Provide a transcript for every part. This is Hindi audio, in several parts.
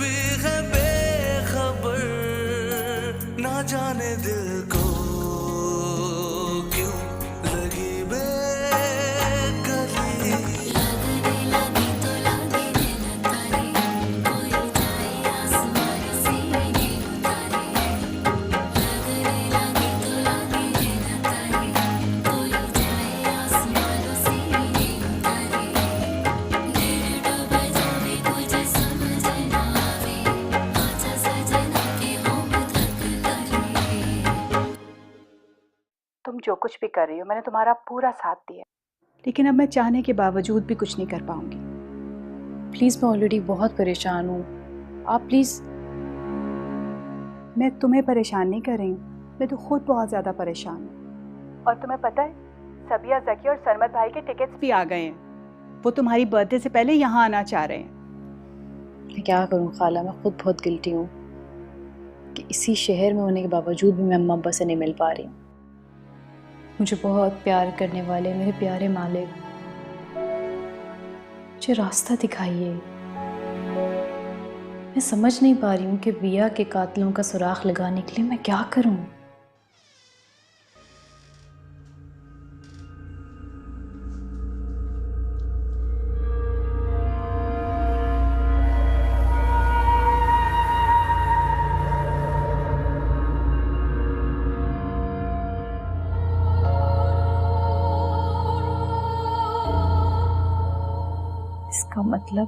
भी है बेखबर, ना जाने दिल को क्यों लगी बेकली। लगने लगी तो लगे न तारे, कोई जाए आसमान से नहीं उतारे। लगने लगी तो लगे न तारे, कोई जाए आसमान से नहीं उतारे। दिल डूबे जावे कुछ समझ ना आवे, आजा सजना के हो मैं थक गई। तुम जो कुछ भी कर रही हो, मैंने तुम्हारा पूरा साथ दिया, लेकिन अब मैं चाहने के बावजूद भी कुछ नहीं कर पाऊंगी। प्लीज़, मैं ऑलरेडी बहुत परेशान हूँ। आप प्लीज़। मैं तुम्हें परेशान नहीं कर रही हूँ, मैं तो खुद बहुत ज़्यादा परेशान हूँ। और तुम्हें पता है, सबिया, जकी और सरमत भाई के टिकट्स भी आ गए हैं। वो तुम्हारी बर्थडे से पहले यहाँ आना चाह रहे हैं। मैं क्या करूँ खाला, मैं खुद बहुत गिल्टी हूँ कि इसी शहर में होने के बावजूद भी मैं अम्मा अब्बा से नहीं मिल पा रही हूँ। मुझे बहुत प्यार करने वाले मेरे प्यारे मालिक, मुझे रास्ता दिखाइए। मैं समझ नहीं पा रही हूँ कि विया के कातिलों का सुराग लगाने के लिए मैं क्या करूँ। इसका मतलब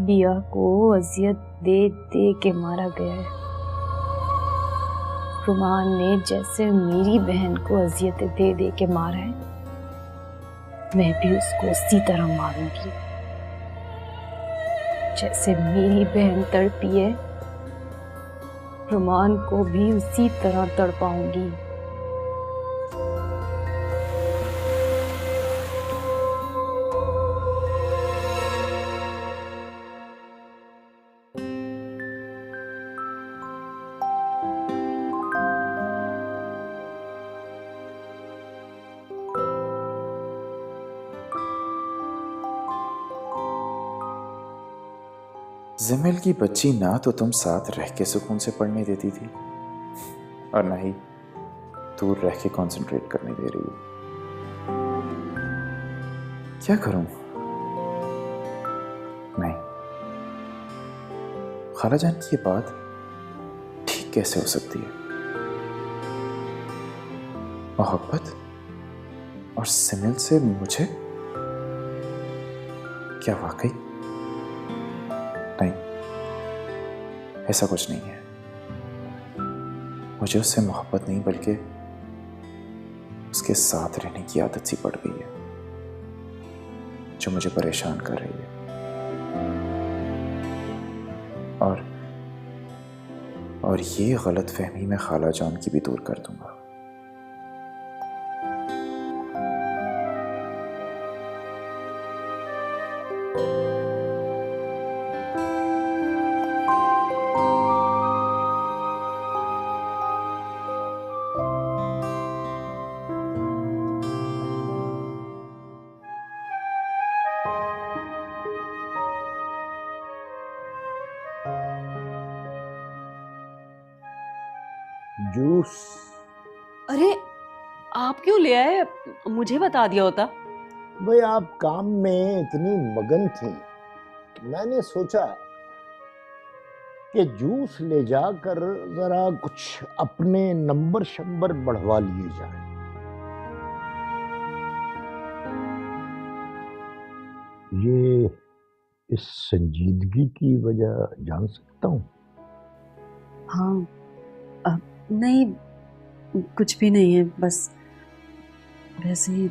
विया को अजियत दे दे के मारा गया है। रुमान ने जैसे मेरी बहन को अजियत दे दे के मारा है, मैं भी उसको उसी तरह मारूंगी जैसे मेरी बहन तड़पी है। रुमान को भी उसी तरह तड़पाऊंगी। जिमिल की बच्ची ना तो तुम साथ रह के सुकून से पढ़ने देती थी और ना ही दूर रह के कंसंट्रेट करने दे रही हो। क्या करूं? नहीं, खाला जान की ये बात ठीक कैसे हो सकती है? मोहब्बत और सिमिल से मुझे? क्या वाकई? नहीं, ऐसा कुछ नहीं है। मुझे उससे मोहब्बत नहीं बल्कि उसके साथ रहने की आदत सी पड़ गई है जो मुझे परेशान कर रही है। और ये गलत फहमी मैं खाला जान की भी दूर कर दूंगा। जूस। अरे आप क्यों ले आए? मुझे बता दिया होता। भाई आप काम में इतनी मगन थी, मैंने सोचा कि जूस ले जाकर जरा कुछ अपने नंबर शंबर बढ़वा लिए जाए। ये इस संजीदगी की वजह जान सकता हूँ? हाँ, नहीं कुछ भी नहीं है, बस वैसे ही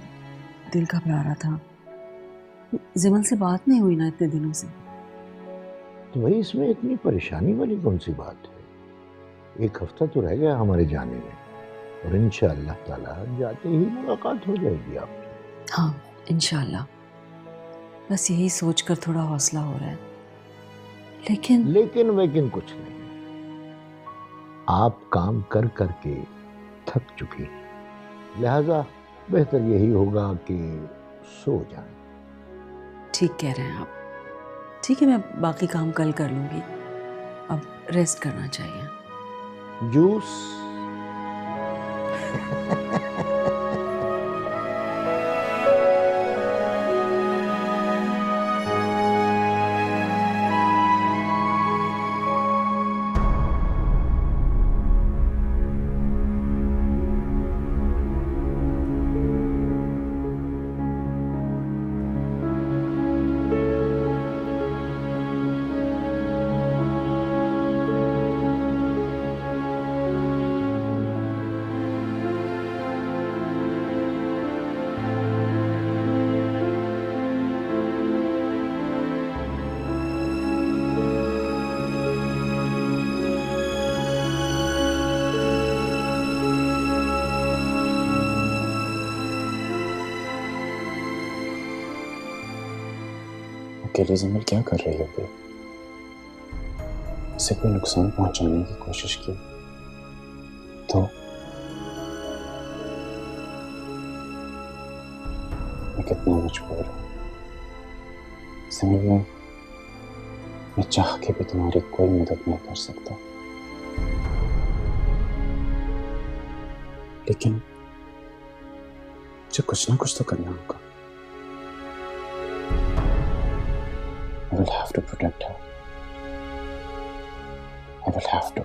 दिल घबरा रहा था। जिमल से बात नहीं हुई ना इतने दिनों से। तो भाई इसमें इतनी परेशानी वाली कौन सी बात है? एक हफ्ता तो रह गया हमारे जाने में और इंशाअल्लाह ताला जाते ही मुलाकात हो जाएगी आपकी। हाँ इंशाल्लाह, बस यही सोचकर थोड़ा हौसला हो रहा है। लेकिन वेकिन कुछ नहीं, आप काम कर करके थक चुकी हैं, लिहाजा बेहतर यही होगा कि सो जाएं। ठीक कह रहे हैं आप। ठीक है, मैं बाकी काम कल कर लूँगी, अब रेस्ट करना चाहिए। जूस? अकेले जमील क्या कर रही है अभी? इसे कोई नुकसान पहुंचाने की कोशिश की तो? मैं कितना मजबूर हूं जमील, मैं चाह के भी तुम्हारी कोई मदद नहीं कर सकता, लेकिन मुझे कुछ ना कुछ तो करना होगा। I will have to protect her. I will have to.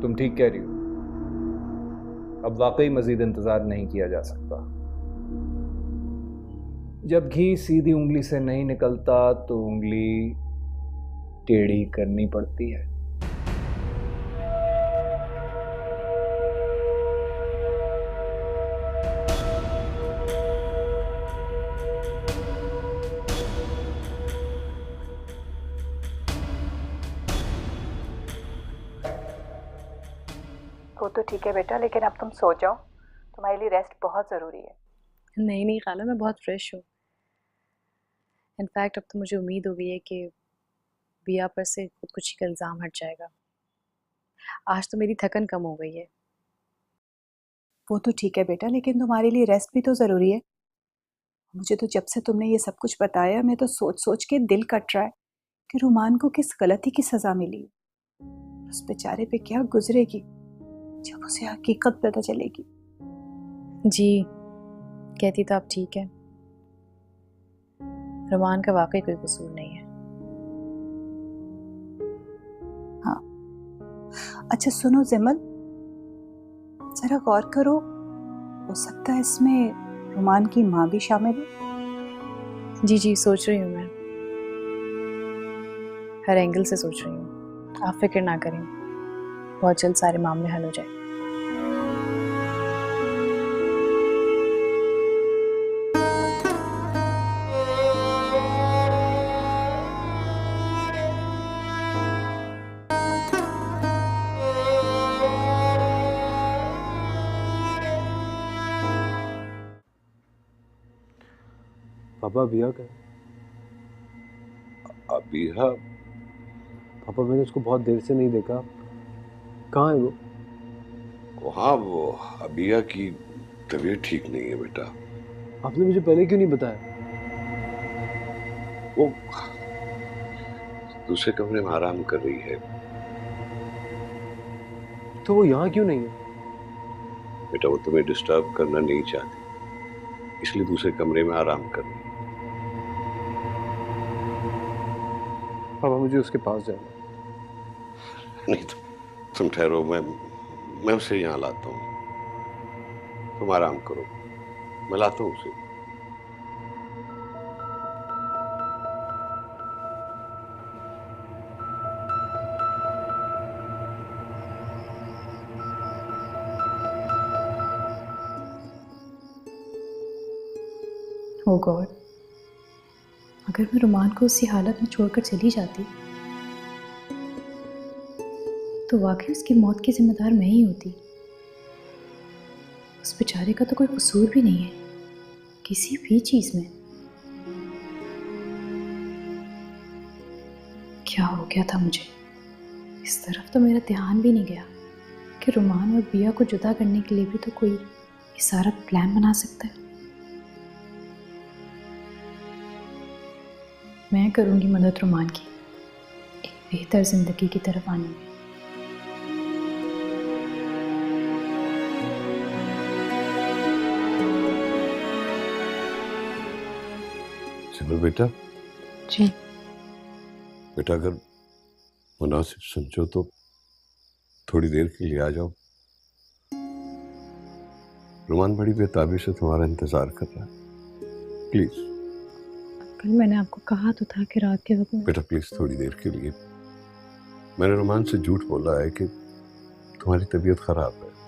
तुम ठीक कह रही हो, अब वाकई मजीद इंतजार नहीं किया जा सकता। जब घी सीधी उंगली से नहीं निकलता तो उंगली टेढ़ी करनी पड़ती है। वो तो ठीक है बेटा, लेकिन अब तुम सो जाओ, तुम्हारे लिए रेस्ट बहुत ज़रूरी है। नहीं नहीं खाला, मैं बहुत फ्रेश हूँ। इनफैक्ट अब तो मुझे उम्मीद हो गई है कि बिया पर से खुदकुशी का इल्ज़ाम हट जाएगा। आज तो मेरी थकन कम हो गई है। वो तो ठीक है बेटा, लेकिन तुम्हारे लिए रेस्ट भी तो ज़रूरी है। मुझे तो जब से तुमने ये सब कुछ बताया, मैं तो सोच सोच के दिल कट रहा है कि रुमान को किस गलती की सज़ा मिली, उस बेचारे पे क्या गुजरेगी जब उसे हकीकत पता चलेगी। जी कहती तो आप ठीक है, रुमान का वाकई कोई कसूर नहीं है। हाँ, अच्छा सुनो जिमल, जरा गौर करो, हो सकता है इसमें रुमान की माँ भी शामिल है। जी जी सोच रही हूँ मैं, हर एंगल से सोच रही हूँ। आप फिक्र ना करें, बहुत जल्द सारे मामले हल हो जाए। पापा बिया का? अबिया? पापा मैंने उसको बहुत देर से नहीं देखा, कहाँ है वो? वहाँ वो अबिया की तबीयत ठीक नहीं है बेटा। आपने मुझे पहले क्यों नहीं बताया? वो दूसरे कमरे में आराम कर रही है। तो वो यहाँ क्यों नहीं है? बेटा वो तुम्हें डिस्टर्ब करना नहीं चाहती, इसलिए दूसरे कमरे में आराम कर रही है। पापा मुझे उसके पास जाना। नहीं तो तुम ठहरो, मैं उसे यहाँ लाता हूँ। तुम आराम करो, मैं लाता हूँ उसे। ओ गॉड, अगर मैं रुमान को उसी हालत में छोड़कर चली जाती तो वाकई उसकी मौत की जिम्मेदार मैं ही होती। उस बेचारे का तो कोई कसूर भी नहीं है किसी भी चीज़ में। क्या हो गया था मुझे? इस तरफ तो मेरा ध्यान भी नहीं गया कि रुमान और बिया को जुदा करने के लिए भी तो कोई ये सारा प्लान बना सकता है। मैं करूंगी मदद रुमान की एक बेहतर जिंदगी की तरफ आने में। सिमर बेटा। जी बेटा, अगर मुनासिब समझो तो थोड़ी देर के लिए आ जाओ। रुमान बड़ी बेताबी से तुम्हारा इंतजार कर रहा है। प्लीज कल मैंने आपको कहा तो था कि रात के वक्त में। बेटा प्लीज थोड़ी देर के लिए। मैंने रुमान से झूठ बोला है कि तुम्हारी तबीयत खराब है।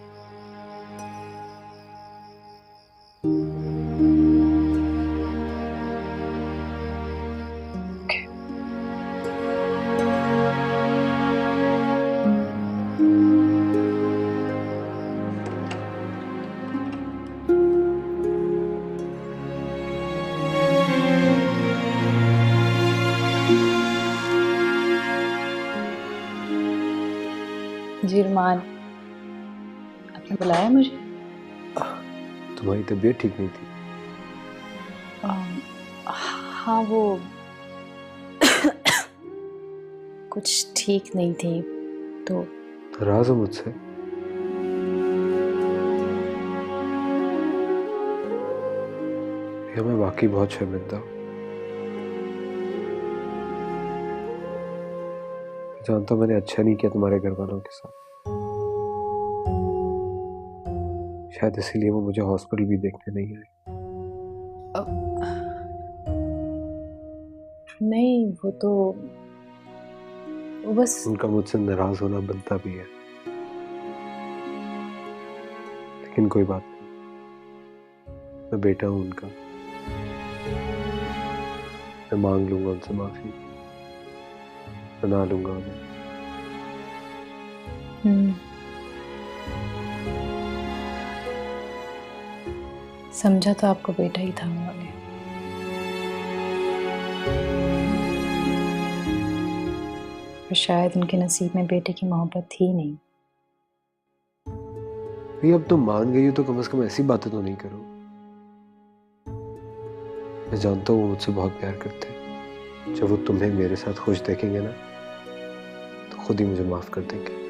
जी रुमान, आपने बुलाया मुझे? तुम्हारी तबीयत ठीक नहीं थी? हाँ वो कुछ ठीक नहीं थी तो। नाराज हो मुझसे? या मैं वाकई बहुत शर्मिंदा हूँ। जानता हूँ मैंने अच्छा नहीं किया तुम्हारे घर वालों के साथ। शायद इसीलिए वो मुझे हॉस्पिटल भी देखने नहीं आए। नहीं वो तो वो बस उनका मुझसे नाराज होना बनता भी है, लेकिन कोई बात नहीं। मैं बेटा हूं उनका। मैं मांग लूंगा उनसे माफी, बना लूंगा उन्हें। समझा तो आपको बेटा ही था उन्होंने। पर शायद उनके नसीब में बेटे की मोहब्बत थी नहीं। नहीं, अब तुम मान गई हो तो कम से कम ऐसी बातें तो नहीं करो। मैं जानता हूँ वो मुझसे बहुत प्यार करते हैं। जब वो तुम्हें मेरे साथ खुश देखेंगे ना तो खुद ही मुझे माफ कर देंगे।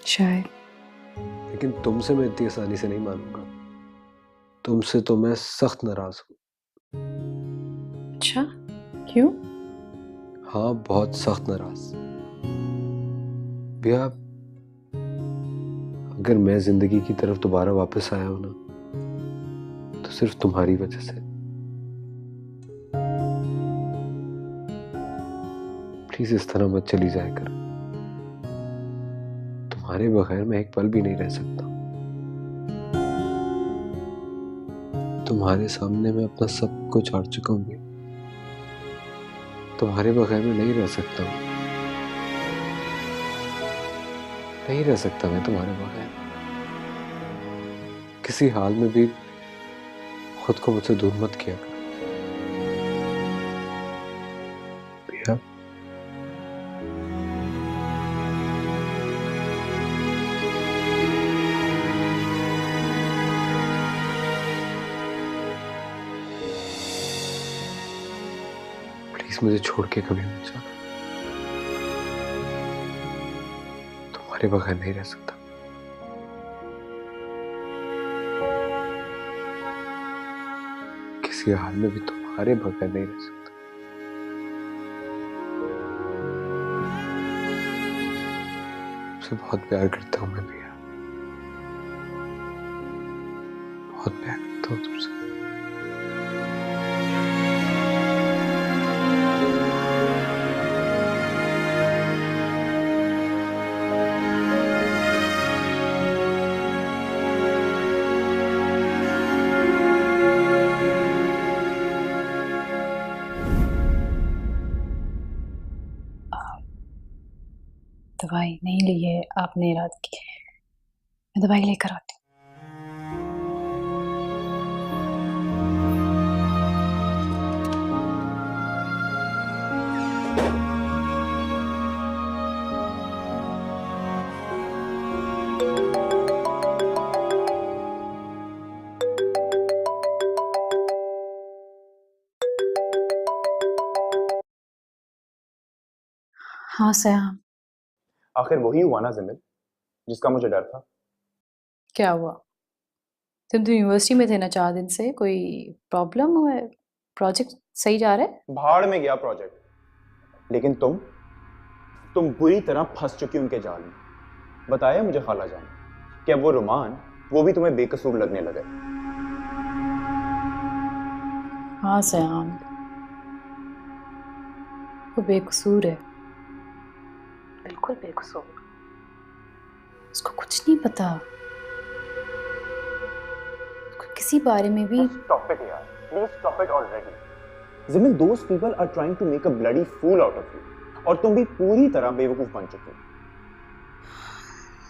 शायद। लेकिन तुमसे मैं इतनी आसानी से नहीं मानूंगा। तुमसे तो मैं सख्त नाराज हूँ। अच्छा, क्यों? हाँ, बहुत सख्त नाराज। भैया, अगर मैं जिंदगी की तरफ दोबारा वापस आया हूं ना तो सिर्फ तुम्हारी वजह से। प्लीज इस तरह मत चली जाया कर। तुम्हारे बगैर मैं एक पल भी नहीं रह सकता। तुम्हारे सामने मैं अपना सब कुछ छोड़ चुका हूं। तुम्हारे बगैर मैं नहीं रह सकता हूं। नहीं रह सकता मैं तुम्हारे बगैर। किसी हाल में भी खुद को मुझसे दूर मत किया कर। भैया, प्लीज मुझे छोड़ के कभी मत जाना। तुम्हारे बगैर नहीं रह सकता। किसी हाल में भी तुम्हारे बगैर नहीं रह सकता। तुमसे बहुत प्यार करता हूं मैं भैया। बहुत प्यार करता हूं तुमसे। दवाई नहीं ली है आपने रात की? मैं दवाई लेकर आती हूँ। हाँ सयाम। आखिर वही हुआ ना जिमिल जिसका मुझे डर था। क्या हुआ? तुम तो यूनिवर्सिटी में थे ना 4 दिन से, कोई प्रॉब्लम हुआ है? प्रोजेक्ट सही जा रहा है? भाड़ में गया प्रोजेक्ट, लेकिन तुम बुरी तरह फंस चुकी उनके जाल में। बताया मुझे खाला जान कि अब वो रुमान वो भी तुम्हें बेकसूर लगने लगे। हाँ सयाम, वो बेकसूर है, बिल्कुल बेकसूर। उसको कुछ नहीं पता, उसको किसी बारे में भी। Stop it यार, please stop it already. जिमिल, those people are trying to make a bloody fool out of you, और तुम भी पूरी तरह बेवकूफ बन चुकी हो।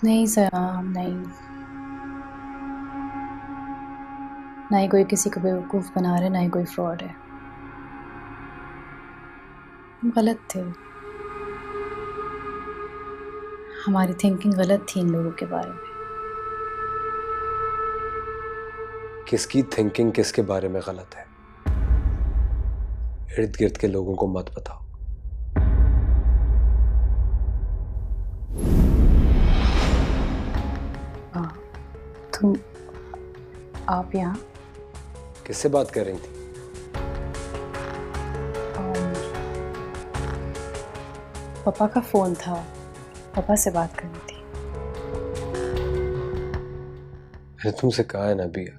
नहीं सयाम, नहीं, ना ही कोई किसी को बेवकूफ बना रहा है, ना ही कोई फ्रॉड है। हम गलत थे, हमारी थिंकिंग गलत थी इन लोगों के बारे में। किसकी थिंकिंग किसके बारे में गलत है, इर्द गिर्द के लोगों को मत बताओ। तुम, आप यहाँ किससे बात कर रही थी? पापा का फोन था, पापा से बात करनी थी। मैंने तुमसे कहा है ना बिया,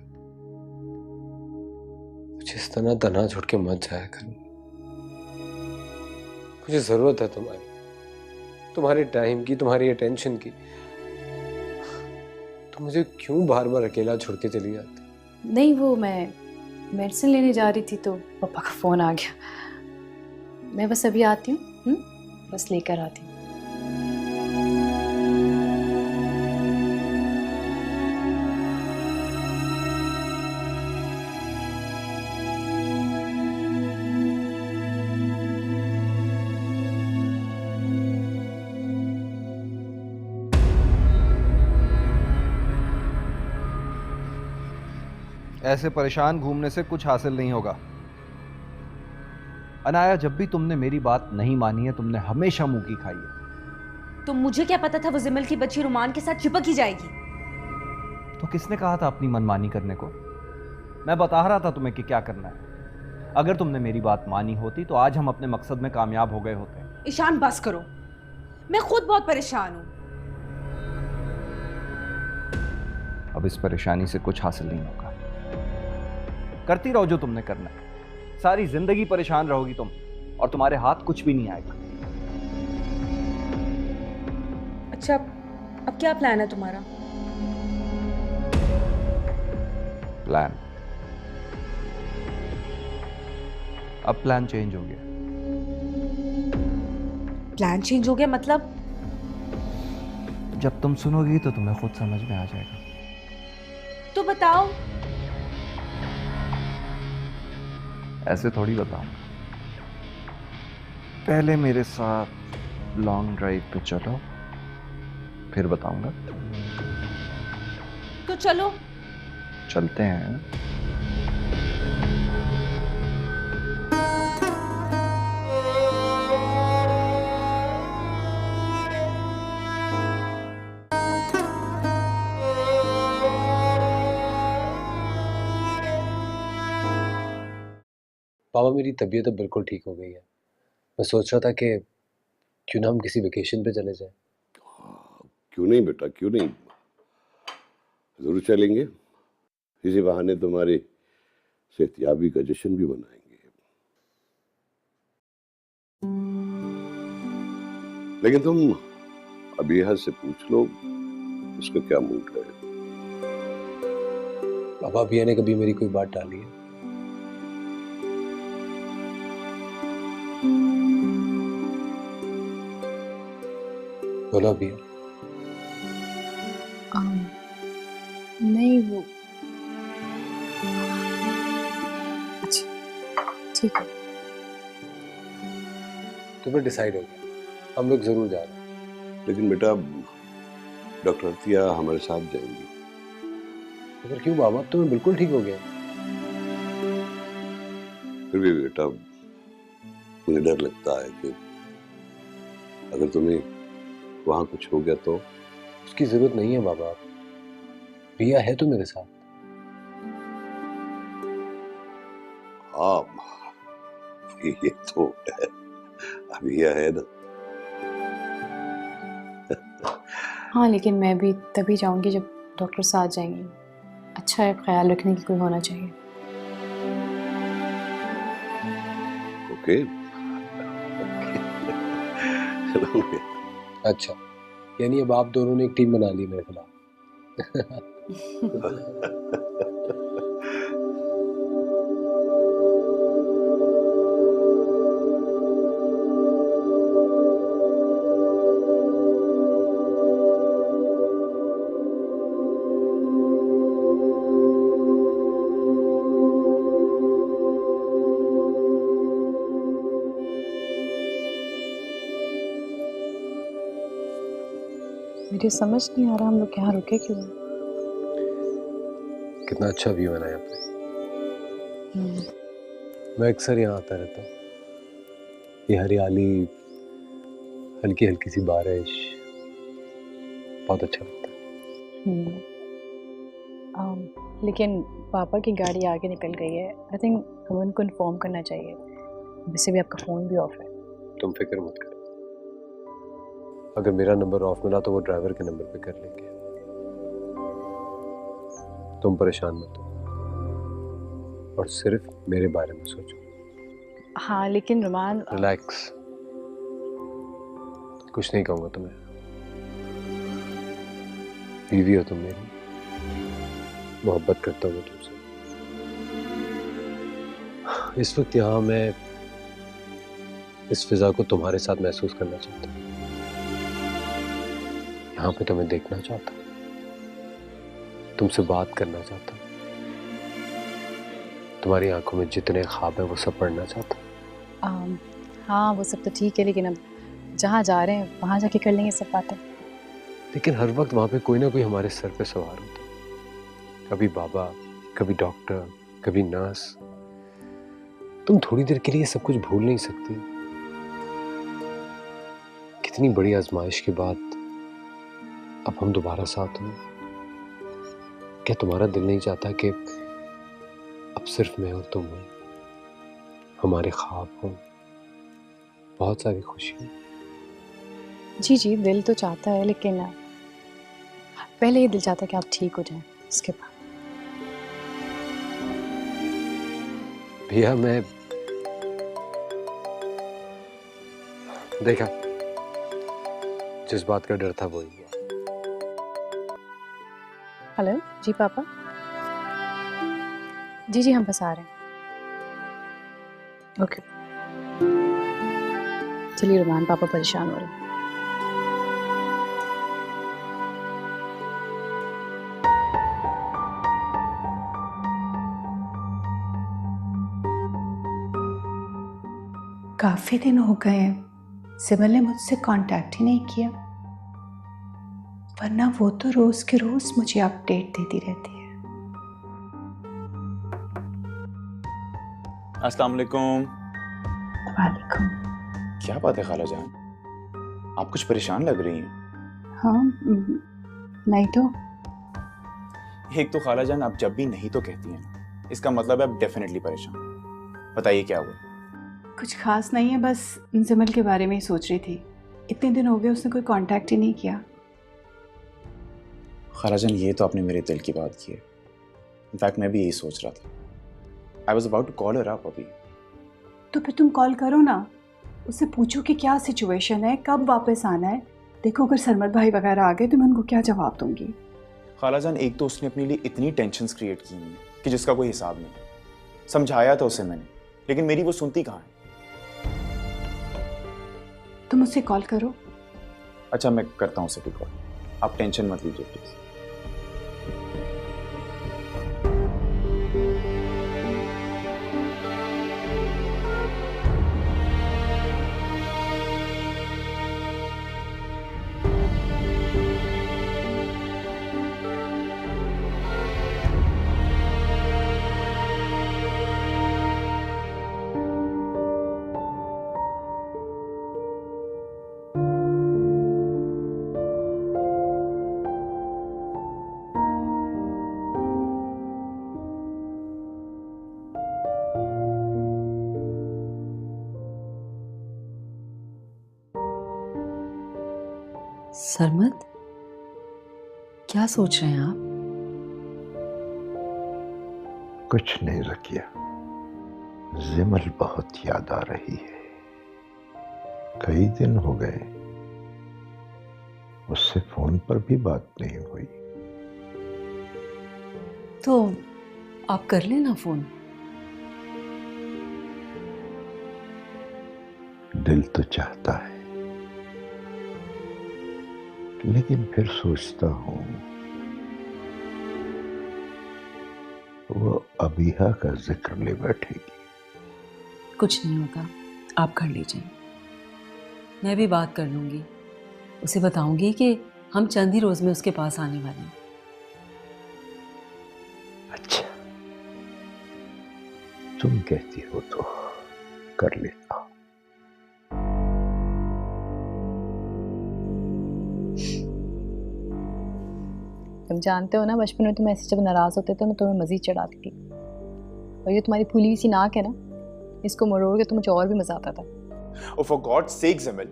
मुझे इस तरह तन्हा छोड़ के मत जाया कर। मुझे जरूरत है तुम्हारे टाइम की, तुम्हारी अटेंशन की। तुम मुझे क्यों बार बार अकेला छोड़ के चली जाती? नहीं, वो मैं मेडिसिन लेने जा रही थी तो पापा का फोन आ गया। मैं बस अभी आती हूँ, बस लेकर आती हूँ। ऐसे परेशान घूमने से कुछ हासिल नहीं होगा। अनाया, जब भी तुमने मेरी बात नहीं मानी है, तुमने हमेशा मुंह की खाई है। तो मुझे क्या पता था वो जिमल की बच्ची रुमान के साथ चिपक ही जाएगी। तो किसने कहा था अपनी मनमानी करने को? मैं बता रहा था तुम्हें कि क्या करना है। अगर तुमने मेरी बात मानी होती तो आज हम अपने मकसद में कामयाब हो गए होते। ईशान, बस करो, मैं खुद बहुत परेशान हूं। अब इस परेशानी से कुछ हासिल नहीं होगा। करती रहो जो तुमने करना है, सारी जिंदगी परेशान रहोगी तुम, और तुम्हारे हाथ कुछ भी नहीं आएगा। अच्छा, अब क्या प्लान है तुम्हारा? प्लान? अब प्लान चेंज हो गया। प्लान चेंज हो गया मतलब? जब तुम सुनोगी तो तुम्हें खुद समझ में आ जाएगा। तो बताओ। ऐसे थोड़ी बताऊं। पहले मेरे साथ लॉन्ग ड्राइव पे चलो, फिर बताऊंगा। तो चलो। चलते हैं। पापा, मेरी तबीयत अब बिल्कुल ठीक हो गई है। मैं सोच रहा था कि क्यों ना हम किसी वेकेशन पे चले जाएं। क्यों नहीं बेटा, क्यों नहीं, जरूर चलेंगे। इसी बहाने तुम्हारी सेहतियाबी का जश्न भी मनाएंगे। लेकिन तुम अबीहा से पूछ लो उसका क्या मूड है। पापा, अबिया ने कभी मेरी कोई बात टाली है? बोलो अबिया। नहीं, वो अच्छा ठीक है। तो फिर डिसाइड हो गया, हम लोग जरूर जा रहे हैं। लेकिन बेटा, डॉक्टर अतिया हमारे साथ जाएंगी। तो फिर क्यों बाबा, तुम्हें बिल्कुल ठीक हो गया। फिर भी बेटा, मुझे डर लगता है कि अगर तुम्हें वहां कुछ हो गया तो? उसकी जरूरत नहीं है बाबा, भैया है तो मेरे साथ। हाँ, ये तो है, अभी यह है ना। हाँ, लेकिन मैं भी तभी जाऊंगी जब डॉक्टर साथ जाएंगे। अच्छा है, ख्याल रखने की कोई होना चाहिए। ओके। अच्छा, यानी अब आप दोनों ने एक टीम बना ली मेरे खिलाफ। मुझे समझ नहीं आ रहा हम लोग यहाँ रुके क्यों हैं। कितना अच्छा व्यू है ना यहाँ पे। मैं अक्सर यहाँ आता रहता हूँ। ये हरियाली, हल्की हल्की सी बारिश, बहुत अच्छा लगता है। लेकिन पापा की गाड़ी आगे निकल गई है। आई थिंक हमें उनको इन्फॉर्म करना चाहिए। वैसे भी आपका फ़ोन भी ऑफ है। तुम फिक्र मत करो, अगर मेरा नंबर ऑफ मिला तो वो ड्राइवर के नंबर पे कर लेंगे। तुम परेशान मत हो और सिर्फ मेरे बारे में सोचो। हाँ, लेकिन रुमान रिलैक्स, कुछ नहीं कहूँगा तुम्हें। बीवी हो तुम मेरी, मोहब्बत करता हूँ मैं तुमसे। इस वक्त यहाँ मैं इस फिजा को तुम्हारे साथ महसूस करना चाहता हूँ। यहाँ पे तुम्हें देखना चाहता हूँ, तुमसे बात करना चाहता हूँ, तुम्हारी आंखों में जितने ख्वाब हैं वो सब पढ़ना चाहता हूँ। हाँ, वो सब तो ठीक है, लेकिन अब जहाँ जा रहे हैं वहाँ जाके कर लेंगे सब बातें। लेकिन हर वक्त वहाँ पे कोई ना कोई हमारे सर पे सवार होता है। कभी बाबा, कभी डॉक्टर, कभी नर्स। तुम थोड़ी देर के लिए सब कुछ भूल नहीं सकती। कितनी बड़ी आजमाइश के बाद अब हम दोबारा साथ हुए। क्या तुम्हारा दिल नहीं चाहता कि अब सिर्फ मैं और तुम हो, हमारे ख्वाब हो, बहुत सारी खुशी। जी जी, दिल तो चाहता है, लेकिन पहले ये दिल चाहता है कि आप ठीक हो जाएं, उसके बाद। भैया मैं देखा, जिस बात का डर था वही हुआ। हेलो जी पापा। जी जी, हम बस आ रहे हैं। ओके, चलिए रुमान, पापा परेशान हो रहे हैं। काफी दिन हो गए हैं, सिमल ने मुझसे कांटेक्ट ही नहीं किया, वरना वो तो रोज के रोज मुझे अपडेट देती रहती है। अस्सलाम वालेकुम। वालेकुम। क्या बात है खाला जान, आप कुछ परेशान लग रही हैं। हाँ, नहीं तो। एक तो खाला जान आप जब भी नहीं तो कहती हैं ना, इसका मतलब है आप डेफिनेटली परेशान। बताइए क्या हुआ। कुछ खास नहीं है, बस सिमल के बारे में ही सोच रही थी। इतने दिन हो गए उसने कोई कांटेक्ट ही नहीं किया। खाला जान ये तो आपने मेरे दिल की बात की है। इनफैक्ट मैं भी यही सोच रहा था। I was about to call her up अभी। तो फिर तुम कॉल करो ना, उससे पूछो कि क्या सिचुएशन है, कब वापस आना है। देखो अगर सरमद भाई वगैरह आ गए तो मैं उनको क्या जवाब दूंगी। खाला जान एक तो उसने अपने लिए इतनी टेंशन्स क्रिएट की हैं कि जिसका कोई हिसाब नहीं। समझाया था उसे मैंने, लेकिन मेरी वो सुनती कहाँ है। तुम उससे कॉल करो। अच्छा मैं करता हूँ उसे भी कॉल, आप टेंशन मत लीजिए प्लीज। सरमद, क्या सोच रहे हैं आप? कुछ नहीं रकिया, जिमल बहुत याद आ रही है। कई दिन हो गए, उससे फोन पर भी बात नहीं हुई। तो आप कर लेना फोन। दिल तो चाहता है, लेकिन फिर सोचता हूं वो अबीहा का जिक्र ले बैठेगी। कुछ नहीं होगा, आप कर लीजिए। मैं भी बात कर लूंगी, उसे बताऊंगी कि हम चंद ही रोज में उसके पास आने वाले हैं। अच्छा, तुम कहती हो तो कर लेता हूं। तुम जानते हो ना, बचपन में तुम ऐसे जब नाराज होते थे मैं तुम्हें मजीद चढ़ाती थी, और ये तुम्हारी फूली सी नाक है ना, इसको मरोड़ के तो मुझे और भी मजा आता था। Oh, for God's sake, जिमिल,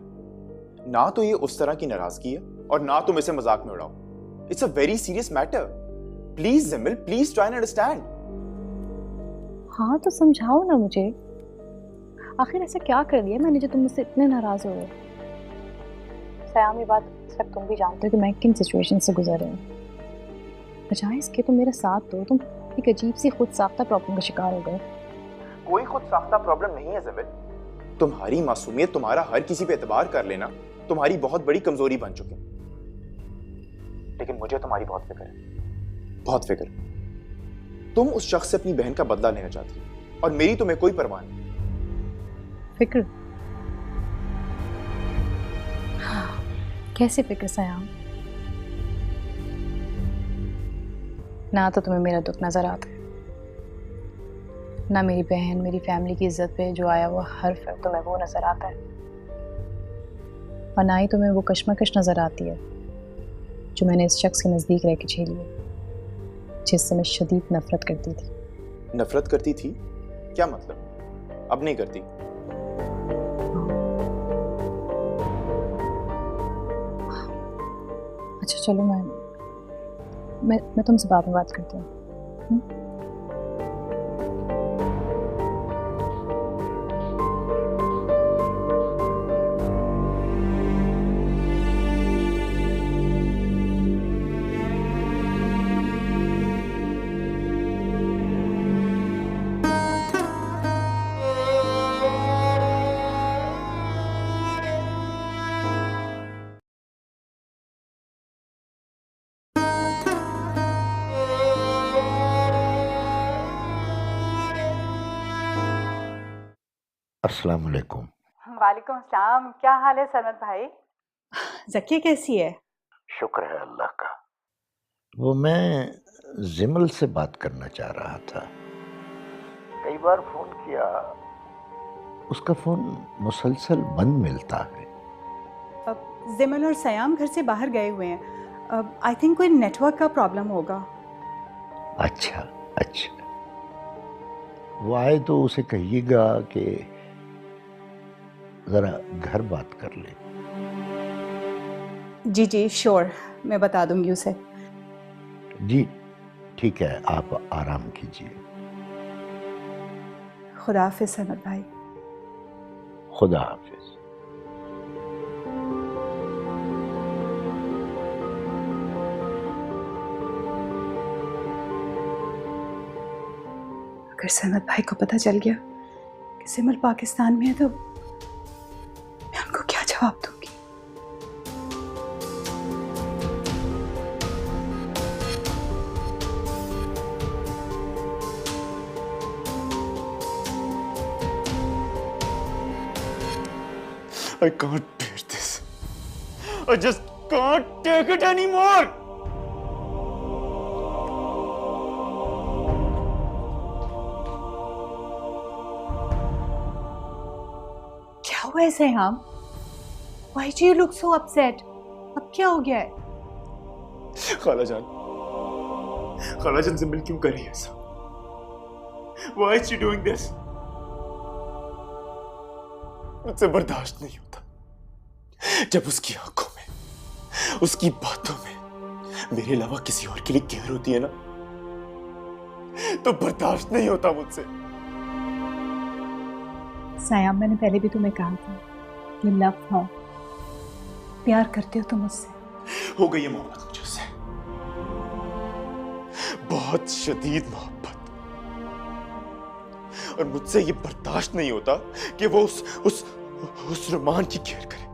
ना तो ये उस तरह की नाराजगी है और ना तुम इसे मजाक में उड़ाओ। It's a very serious matter. Please, जिमिल, please try and understand. हाँ तो समझाओ ना मुझे, आखिर ऐसा क्या कर दिया मैंने जो तुम मुझसे इतने नाराज हो गए? सयाम, ये बात इस वक्त तुम भी जानते हो कि मैं किन सिचुएशन से गुजर रही हूँ। बजाय इसके तुम मेरा साथ दो, तुम एक अजीब सी खुद साख्ता प्रॉब्लम का शिकार हो गए। कोई खुद साख्ता प्रॉब्लम नहीं है जिमिल। तुम्हारी मासूमियत, तुम्हारा हर किसी पे एतबार कर लेना तुम्हारी बहुत बड़ी कमजोरी बन चुकी है। लेकिन मुझे तुम्हारी बहुत फिक्र है, बहुत फिक्र। तुम उस शख्स से अपनी बहन का बदला लेना चाहती हो और मेरी तुम्हें कोई परवाह नहीं। फिक्र? कैसे फिक्र सयाम? ना तो तुम्हें मेरा दुख नजर आता है, ना मेरी बहन, मेरी फैमिली की इज्जत पे जो आया हुआ हर फर्क तुम्हें वो नजर आता है, और ना ही तुम्हें वो कश्मकश नजर आती है जो मैंने इस शख्स के नजदीक रह के झेली है, जिससे मैं शदीद नफरत करती थी। नफरत करती थी? क्या मतलब? अब नहीं करती? अच्छा चलो, मैं तुमसे बाद में बात करती हूँ। अस्सलाम वालेकुम। वालेकुम अस्सलाम। क्या हाल है सरमद भाई? जकिया कैसी है? शुक्र है अल्लाह का। वो मैं जिमल से बात करना चाह रहा था, कई बार फोन किया, उसका फोन मुसलसल बंद मिलता है। अब जिमल और सयाम घर से बाहर गए हुए हैं, आई थिंक कोई नेटवर्क का प्रॉब्लम होगा। अच्छा अच्छा, वो आए तो उसे कहिएगा कि जरा घर बात कर ले। जी जी श्योर, मैं बता दूंगी उसे। जी ठीक है, आप आराम कीजिए। खुदा हाफिज सरमद भाई। खुदा हाफिज। अगर सरमद भाई को पता चल गया कि सिमल पाकिस्तान में है तो मैं उनको क्या जवाब दूंगी? I can't bear this. I just can't take it anymore. क्या हुआ है Siam? Why do you look so upset? अब क्या हो गया है? खालाजान जिमिल क्यों कर रही है ऐसा? Why is she doing this? मुझसे बर्दाश्त नहीं होता जब उसकी आंखों में उसकी बातों में मेरे अलावा किसी और के लिए केयर होती है ना, तो बर्दाश्त नहीं होता मुझसे। सयाम, मैंने पहले भी तुम्हें कहा था कि लव हो, प्यार करते हो तुम मुझसे। हो गई है मोहब्बत मुझे उससे, बहुत शदीद मोहब्बत। और मुझसे ये बर्दाश्त नहीं होता कि वो उस रुमान की केयर करे,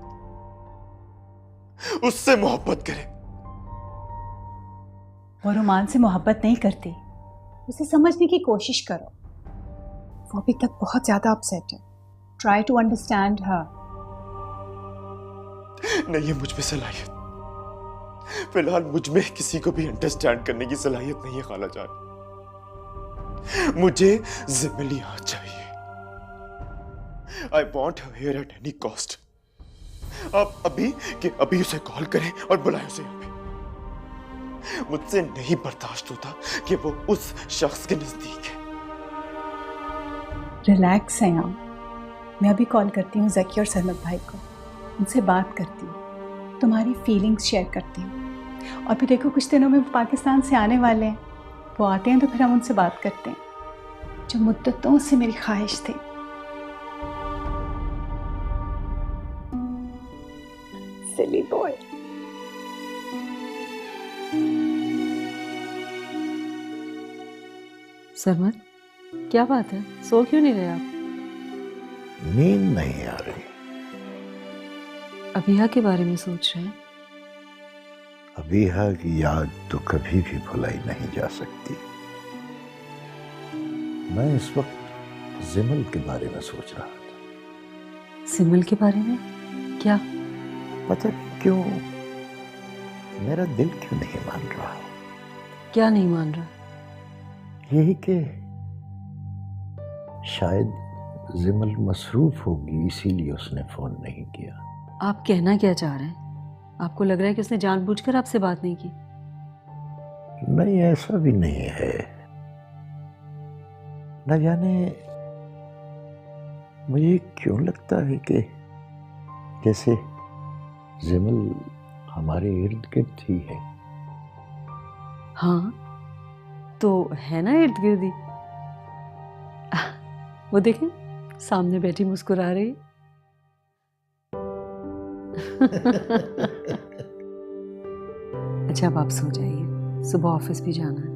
उससे मोहब्बत करे। वो रुमान से मोहब्बत नहीं करती, उसे समझने की कोशिश करो। वो अभी तक बहुत ज्यादा अपसेट है। Try to understand her. नहीं है मुझ में सलाहियत, फिलहाल मुझ में किसी को भी अंडरस्टैंड करने की सलाहियत नहीं है खाला जान। मुझे जिम्मेली यहाँ चाहिए। I want her here at any cost. आप अभी उसे कॉल करें और बुलाएं उसे यहाँ पे। मुझसे नहीं बर्दाश्त होता कि वो उस शख्स के नजदीक है। रिलैक्स सयाम, मैं अभी कॉल करती हूँ जकी और सरमत भाई को, उनसे बात करती हूँ, तुम्हारी फीलिंग्स शेयर करती हूँ। और फिर देखो, कुछ दिनों में वो पाकिस्तान से आने वाले हैं, वो आते हैं तो फिर हम उनसे बात करते हैं, जो मुद्दतों से मेरी ख्वाहिश थी। सिली बॉय। सरमत, क्या बात है, सो क्यों नहीं रहे आप? नींद नहीं आ रही। अबिहा के बारे में सोच रहे हैं? अबिहा की याद तो कभी भी भुलाई नहीं जा सकती। मैं इस वक्त जिमल के बारे में सोच रहा था। सिमल के बारे में? क्या? पता नहीं क्यों मेरा दिल क्यों नहीं मान रहा। क्या नहीं मान रहा? यही कि शायद जिमल मसरूफ होगी, इसीलिए उसने फोन नहीं किया। आप कहना क्या चाह रहे हैं? आपको लग रहा है कि उसने जानबूझकर आपसे बात नहीं की? नहीं, ऐसा भी नहीं है। न जाने मुझे क्यों लगता है कि जैसे जिमल हमारे इर्द गिर्द ही है। हाँ तो है ना इर्द गिर्द ही। वो देखें, सामने बैठी मुस्कुरा रही। अच्छा, अब आप सो जाइए, सुबह ऑफिस भी जाना है।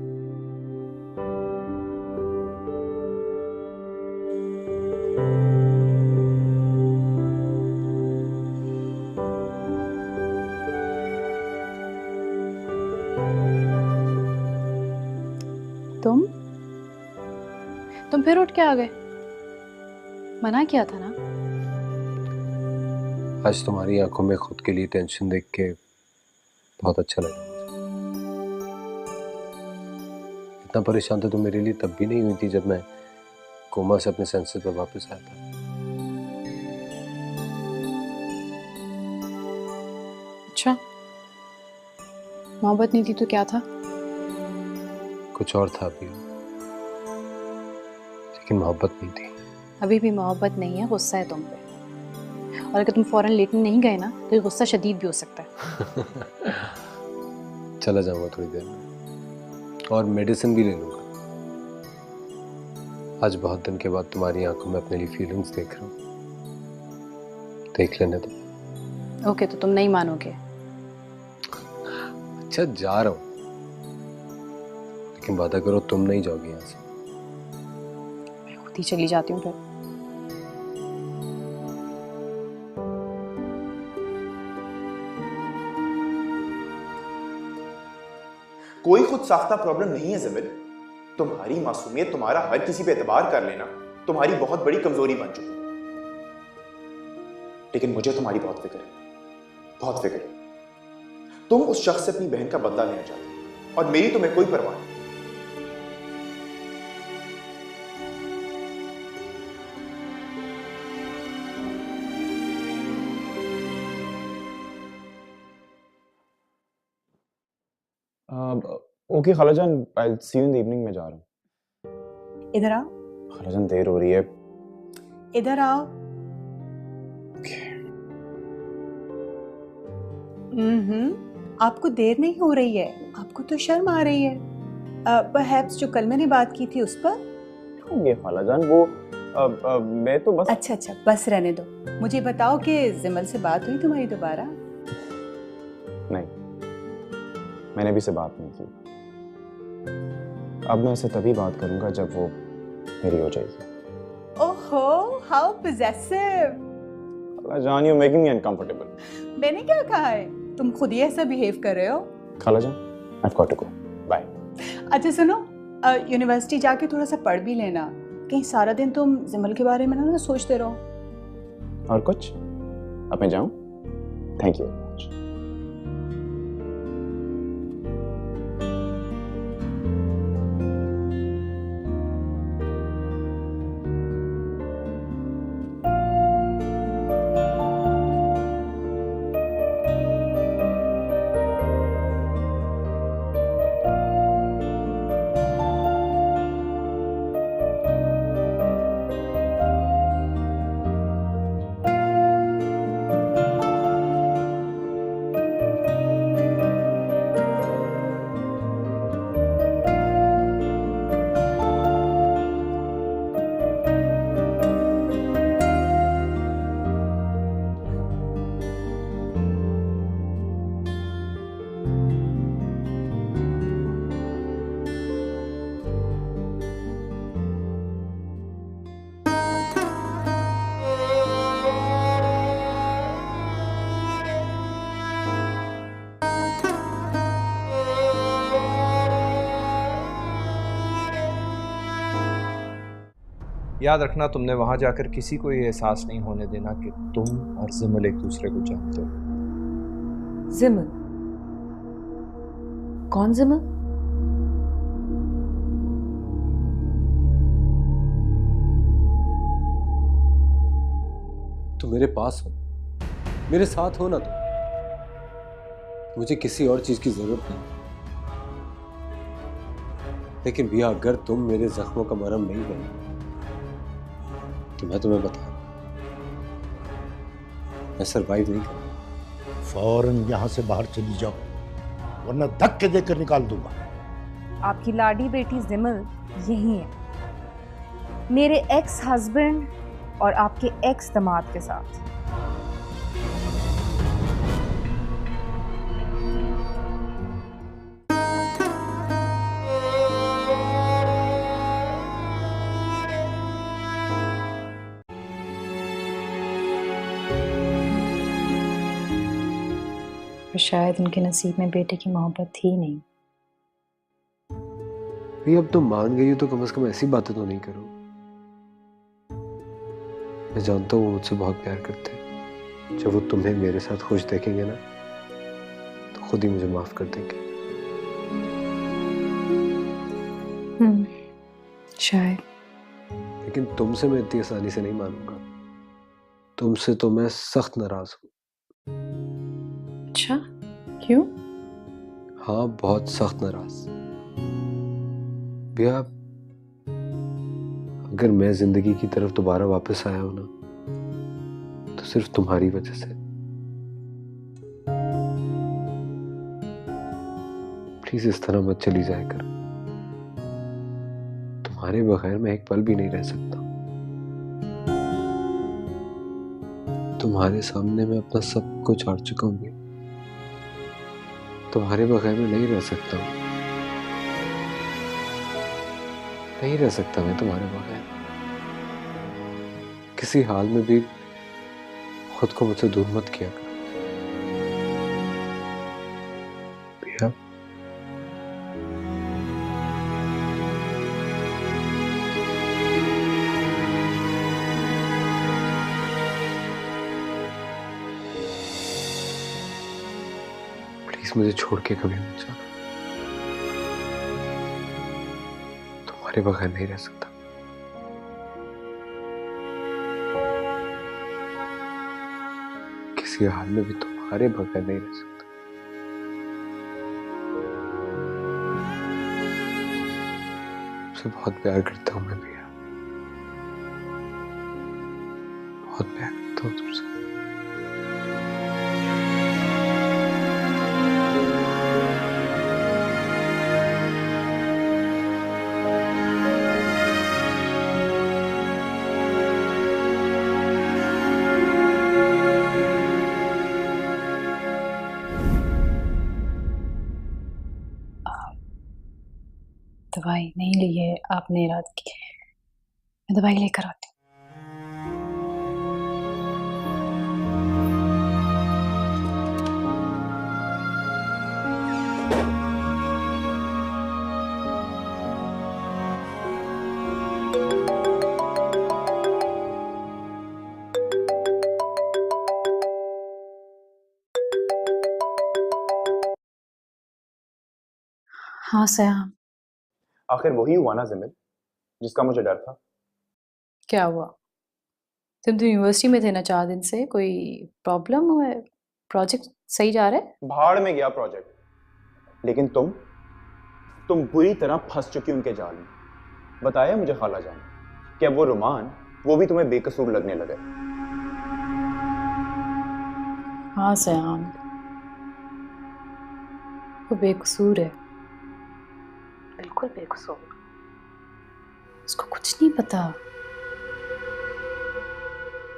तुम फिर उठ के आ गए? मना किया था ना। आज तुम्हारी आंखों में खुद के लिए टेंशन देख के बहुत अच्छा लगा। इतना परेशान तो तुम मेरे लिए तब भी नहीं हुई थी जब मैं कोमा से अपने सेंसेस पर वापस आया था। अच्छा, मोहब्बत नहीं थी तो क्या था? कुछ और था अभी, लेकिन मोहब्बत नहीं थी। अभी भी मोहब्बत नहीं है, गुस्सा है तुम पे। और अगर तुम फौरन लेटने नहीं गए ना तो ये गुस्सा शदीद भी हो सकता है। चला जाऊंगा थोड़ी देर में और मेडिसिन भी ले लूंगा। आज बहुत दिन के बाद तुम्हारी आंखों में अपने लिए फीलिंग्स देख रहा हूँ, देख लेने दो। ओके, तो तुम नहीं मानोगे। अच्छा, जा रहा हूँ, लेकिन वादा करो तुम नहीं जाओगी यहाँ से। मैं खुद ही चली जाती हूँ फिर। कोई खुद साख्ता प्रॉब्लम नहीं है ज़मील। तुम्हारी मासूमियत, तुम्हारा हर किसी पे एतबार कर लेना तुम्हारी बहुत बड़ी कमजोरी बन चुकी है। लेकिन मुझे तुम्हारी बहुत फिक्र है, बहुत फिक्र है। तुम उस शख्स से अपनी बहन का बदला लेना चाहते हो और मेरी तुम्हें कोई परवाह नहीं। ओके खालाजान, I will see you in the evening. मैं जा रहा हूँ। इधर आओ। खालाजान देर हो रही है। इधर आओ। आपको देर नहीं हो रही है? आपको तो शर्म आ रही है। परहैप्स जो कल मैंने बात की थी उस पर। ये खालाजान वो मैं तो बस। अच्छा बस रहने दो। मुझे बताओ कि जिमल से बात हुई तुम्हारी दोबारा? नहीं, मैंने भी से बात नहीं की। अब मैं उससे तभी बात करूंगा जब वो मेरी हो जाएगी। ओहो, हाउ पोजेसिव। खालाजान, यू मेकिंग मी अनकंफर्टेबल। मैंने क्या कहा है? तुम खुद ही ऐसा बिहेव कर रहे हो। खालाजान, I have got to go, bye. अच्छा सुनो, यूनिवर्सिटी जाके थोड़ा सा पढ़ भी लेना, कहीं सारा दिन तुम जिमल के बारे में ना सोचते रहो। और कुछ? अब मैं जाऊं? Thank you. याद रखना, तुमने वहां जाकर किसी को ये एहसास नहीं होने देना कि तुम और जिमल एक दूसरे को जानते हो। जिमल? कौन जिमल? तुम मेरे पास हो, मेरे साथ हो ना तुम। मुझे किसी और चीज की जरूरत नहीं। लेकिन भैया, अगर तुम मेरे जख्मों का मरहम नहीं बने तो मैं तुम्हें बता, मैं सरवाइव नहीं करूंगा। फौरन यहां से बाहर चली जाओ, वरना धक्के देकर निकाल दूंगा। आपकी लाडी बेटी जिमल यही है, मेरे एक्स हस्बैंड और आपके एक्स दामाद के साथ। और शायद उनके नसीब में बेटे की मोहब्बत थी नहीं। भैया, अब तुम मान गई हो तो कम से कम ऐसी बातें तो नहीं करो। मैं जानता हूँ वो मुझसे बहुत प्यार करते हैं। जब वो तुम्हें मेरे साथ खुश देखेंगे ना तो खुद ही मुझे माफ कर देंगे। शायद। लेकिन तुमसे मैं इतनी आसानी से नहीं मानूंगा। तुमसे तो मैं सख्त नाराज हूँ। अच्छा, क्यों? हाँ, बहुत सख्त नाराज। भैया, अगर मैं जिंदगी की तरफ दोबारा वापस आया हूं ना तो सिर्फ तुम्हारी वजह से। प्लीज इस तरह मत चली जाया कर। तुम्हारे बगैर मैं एक पल भी नहीं रह सकता। तुम्हारे सामने मैं अपना सब कुछ हार चुका हूं। तुम्हारे बगैर मैं नहीं रह सकता हूं। नहीं रह सकता मैं तुम्हारे बगैर। किसी हाल में भी खुद को मुझसे दूर मत किया कर। भैया, प्लीज मुझे छोड़ के कभी मत जाना। तुम्हारे बगैर नहीं रह सकता। किसी हाल में भी तुम्हारे बगैर नहीं रह सकता। तुमसे बहुत प्यार करता हूं मैं भैया, बहुत प्यार करता हूं तुमसे। दवाई नहीं ली है आपने रात की? मैं दवाई लेकर आती हूँ। हाँ सयाम, आखिर वही हुआ ना जिमिल जिसका मुझे डर था। क्या हुआ? तुम तो यूनिवर्सिटी में थे ना 4 दिन से, कोई प्रॉब्लम हुआ है? प्रोजेक्ट सही जा रहा है? भाड़ में गया प्रोजेक्ट। लेकिन तुम बुरी तरह फंस चुकी उनके जाल में। बताया मुझे खाला जान कि अब वो रुमान वो भी तुम्हें बेकसूर लगने लगे। हाँ सयाम, वो बेकसूर है, बिल्कुल बेकसूर। उसको कुछ नहीं पता,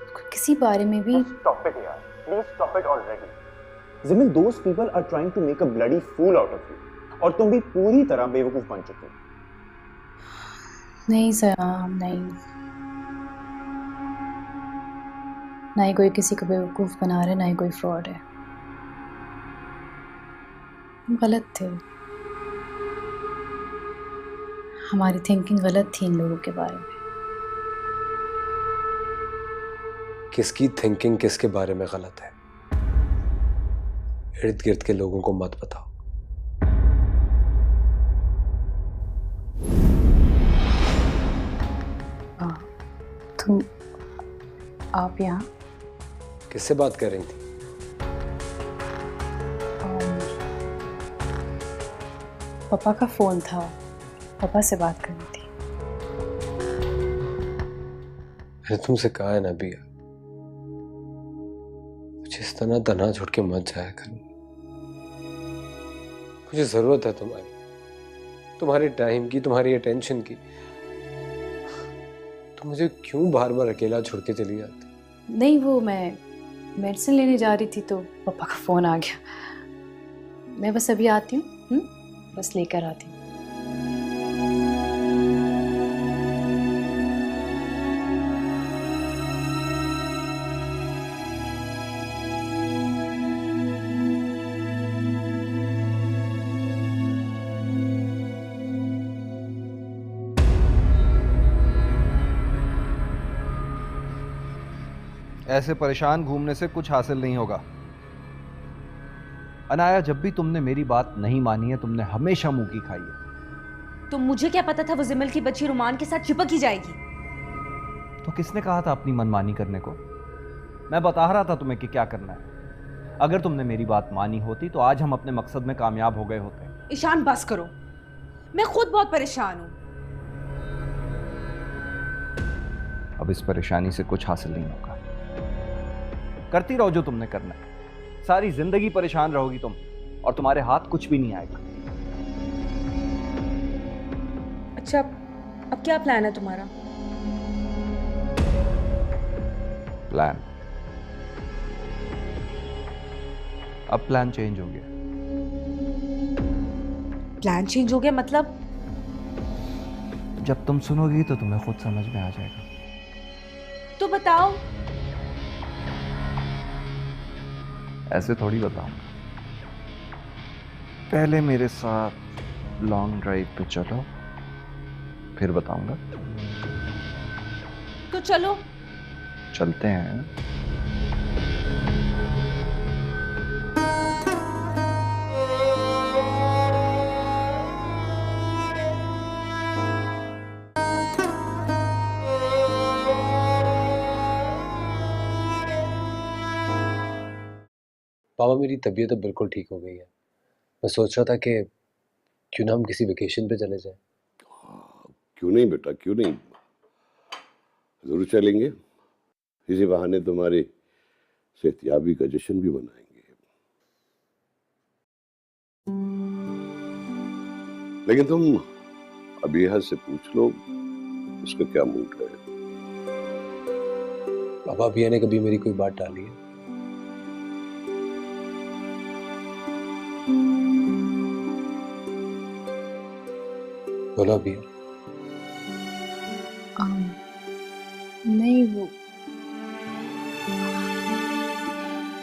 उसको किसी बारे में भी। Stop it यार, please stop it already. जिमिल, those people are trying to make a bloody fool out of you, और तुम भी पूरी तरह बेवकूफ बन चुकी हो। नहीं सयाम, नहीं, ना ही कोई किसी को बेवकूफ बना रहा है, ना ही कोई फ्रॉड है। हम गलत थे, हमारी थिंकिंग गलत थी इन लोगों के बारे में। किसकी थिंकिंग किसके बारे में गलत है, इर्द गिर्द के लोगों को मत बताओ। तुम, आप यहाँ किससे बात कर रही थी? पापा का फोन था, पापा से बात करनी थी। मैंने तुमसे कहा है ना बिया, मुझे इस तरह तना छोड़ के मत जाया करो। मुझे जरूरत है तुम्हारे टाइम की, तुम्हारी अटेंशन की। तुम मुझे क्यों बार बार अकेला छोड़ के चली जाती? नहीं, वो मैं मेडिसिन लेने जा रही थी तो पापा का फोन आ गया। मैं बस अभी आती हूँ, बस लेकर आती हूँ। ऐसे परेशान घूमने से कुछ हासिल नहीं होगा। अनाया, जब भी तुमने मेरी बात नहीं मानी है, तुमने हमेशा मुंह की खाई है। तो मुझे क्या पता था वो जिमल की बच्ची रुमान के साथ चिपक ही जाएगी। तो किसने कहा था अपनी मनमानी करने को? मैं बता रहा था तुम्हें कि क्या करना है। अगर तुमने मेरी बात मानी होती तो आज हम अपने मकसद में कामयाब हो गए होते। ईशान बस करो, मैं खुद बहुत परेशान हूं। अब इस परेशानी से कुछ हासिल नहीं होगा। करती रहो जो तुमने करना है, सारी जिंदगी परेशान रहोगी तुम, और तुम्हारे हाथ कुछ भी नहीं आएगा। अच्छा, अब क्या प्लान है तुम्हारा? प्लान? अब प्लान चेंज हो गया। प्लान चेंज हो गया मतलब? जब तुम सुनोगी तो तुम्हें खुद समझ में आ जाएगा। तो बताओ। ऐसे थोड़ी बताऊंगा। पहले मेरे साथ लॉन्ग ड्राइव पे चलो, फिर बताऊंगा। तो चलो। चलते हैं। पापा, मेरी तबीयत तो बिल्कुल ठीक हो गई है। मैं सोच रहा था कि क्यों ना हम किसी वेकेशन पे चले जाएं। क्यों नहीं बेटा, क्यों नहीं, जरूर चलेंगे। इसी बहाने तुम्हारी सेहतयाबी का जश्न भी मनाएंगे। लेकिन तुम अबीहा से पूछ लो उसका क्या मूड है। पापा, अबिया ने कभी मेरी कोई बात टाली है? बोलो अभी। नहीं वो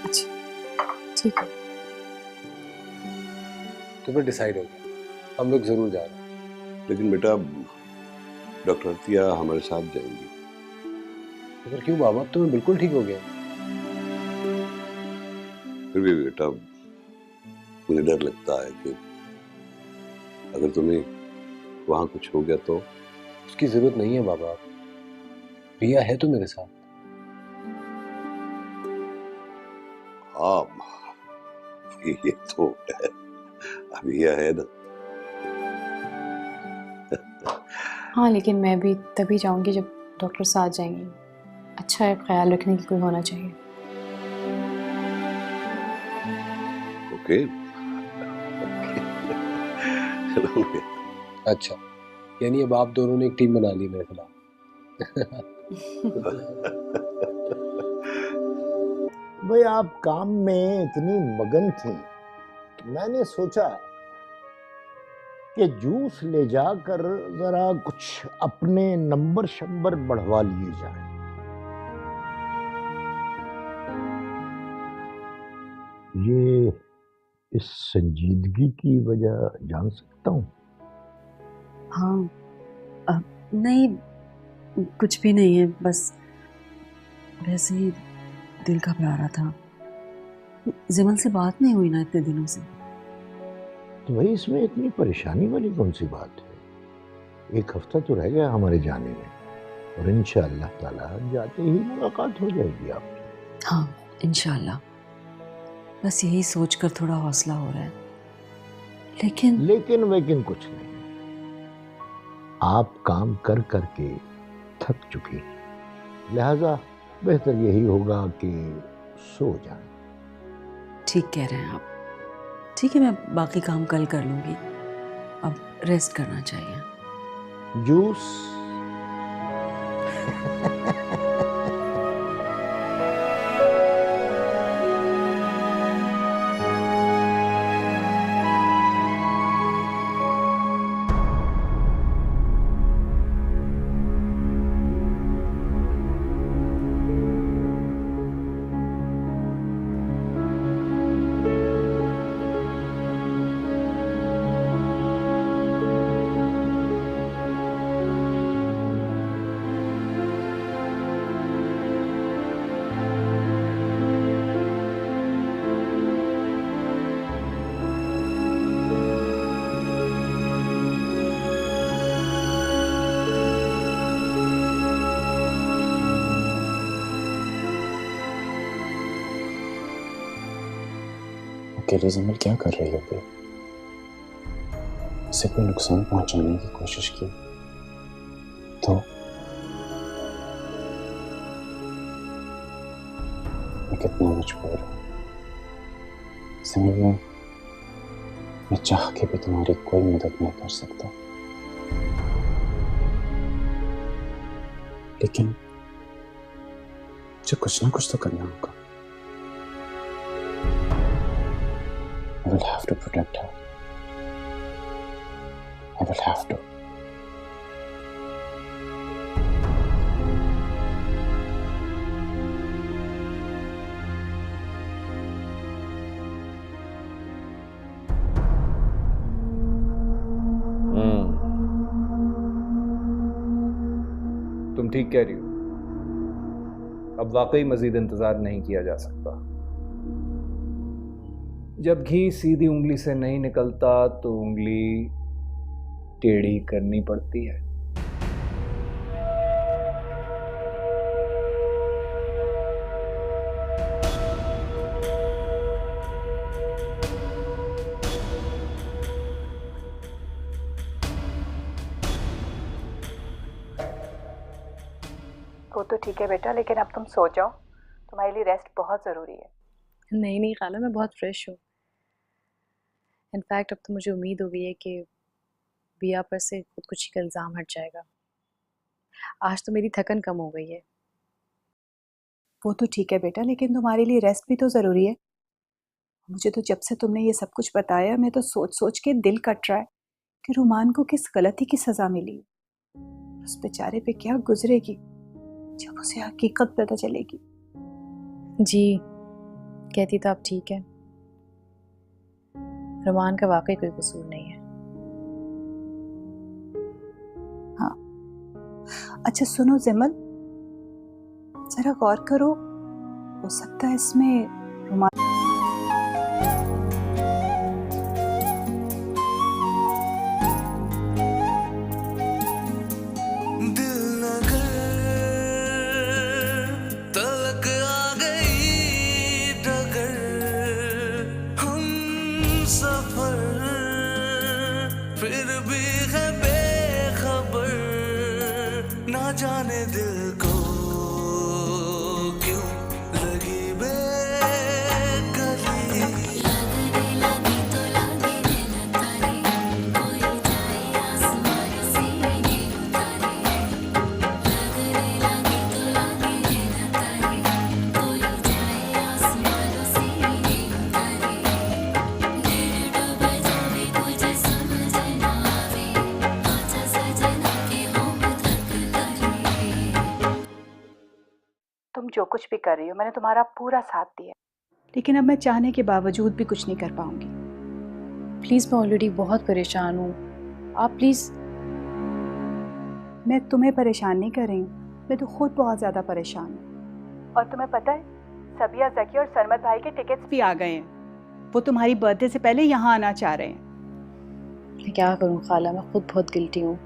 अच्छा ठीक है। तो फिर डिसाइड हो गया, हम लोग जरूर जा रहे हैं। लेकिन बेटा डॉक्टर अतिया हमारे साथ जाएंगी। तो फिर क्यों बाबा, अब तो मैं बिल्कुल ठीक हो गया। फिर भी बेटा मुझे डर लगता है कि अगर तुम्हें वहां कुछ हो गया तो। उसकी जरूरत नहीं है बाबा, रिया है तो मेरे साथ। हाँ ये तो है, अभी यह है ना। हाँ लेकिन मैं भी तभी जाऊंगी जब डॉक्टर साथ जाएंगे। अच्छा है, ख्याल रखने की कोई होना चाहिए। ओके अच्छा, यानी अब आप दोनों ने एक टीम बना ली मेरे खिलाफ। भाई आप काम में इतनी मगन थी, मैंने सोचा कि जूस ले जाकर जरा कुछ अपने नंबर शंबर बढ़वा लिए जाए। ये इस संजीदगी की वजह जान सकता हूँ? हाँ नहीं कुछ भी नहीं है, बस वैसे ही दिल घबरा रहा था। जिमल से बात नहीं हुई ना इतने दिनों से। तो भाई इसमें इतनी परेशानी वाली कौन सी बात है? एक हफ्ता तो रह गया हमारे जाने में, और इंशाअल्लाह ताला जाते ही मुलाकात हो जाएगी आपकी। हाँ इंशाल्लाह, बस यही सोचकर थोड़ा हौसला हो रहा है। लेकिन वेकिन कुछ नहीं, आप काम कर करके थक चुकी हैं, लिहाजा बेहतर यही होगा कि सो जाएं। ठीक कह रहे हैं आप। ठीक है, मैं बाकी काम कल कर लूंगी, अब रेस्ट करना चाहिए। जूस अकेली जिमल क्या कर रही होगी? उसे कोई नुकसान पहुंचाने की कोशिश की तो? मैं कितना मजबूर हूं जिमल, मैं चाह के भी तुम्हारी कोई मदद नहीं कर सकता, लेकिन मुझे कुछ ना कुछ तो करना होगा। I will have to protect her. I will have to. तुम ठीक कह रही हो, अब वाकई मजीद इंतजार नहीं किया जा सकता। जब घी सीधी उंगली से नहीं निकलता तो उंगली टेढ़ी करनी पड़ती है। वो तो ठीक है बेटा, लेकिन अब तुम सो जाओ, तुम्हारे लिए रेस्ट बहुत ज़रूरी है। नहीं नहीं खाला, मैं बहुत फ्रेश हूँ। इनफैक्ट अब तो मुझे उम्मीद हो गई है कि बिया पर से खुदकुशी का इल्ज़ाम हट जाएगा। आज तो मेरी थकन कम हो गई है। वो तो ठीक है बेटा, लेकिन तुम्हारे लिए रेस्ट भी तो ज़रूरी है। मुझे तो जब से तुमने ये सब कुछ बताया, मैं तो सोच सोच के दिल कट रहा है कि रुमान को किस गलती की सजा मिली, उस बेचारे पे क्या गुजरेगी जब उसे हकीकत पता चलेगी। जी कहती तो आप ठीक है, रुमान का वाकई कोई कसूर नहीं है। हाँ अच्छा सुनो जिमल, जरा गौर करो, हो सकता है इसमें रुमान दिल नगर तलक आ गई डगर, हम सफर फिर भी है बेखबर, ना जाने दिल को क्यों लगी बेकली। लगने लगी तो लगे नैना तारे, कोई जाए आसमान से ये उतारे। लगने लगी तो लगे नैना तारे, कोई जाए आसमान से ये उतारे। दिल डूब जावे मुझे समझ ना आवे, आजा सजना के होम तक करे। तुम जो कुछ भी कर रही हो मैंने तुम्हारा पूरा साथ दिया, लेकिन अब मैं चाहने के बावजूद भी कुछ नहीं कर पाऊंगी। प्लीज़ मैं ऑलरेडी बहुत परेशान हूँ, आप प्लीज़। मैं तुम्हें परेशान नहीं कर रही हूँ, मैं तो खुद बहुत ज़्यादा परेशान हूँ। और तुम्हें पता है सबिया, जकी और सरमत भाई के टिकट्स भी आ गए हैं, वो तुम्हारी बर्थडे से पहले यहाँ आना चाह रहे हैं। मैं क्या करूँ खाला, मैं खुद बहुत गिल्टी हूँ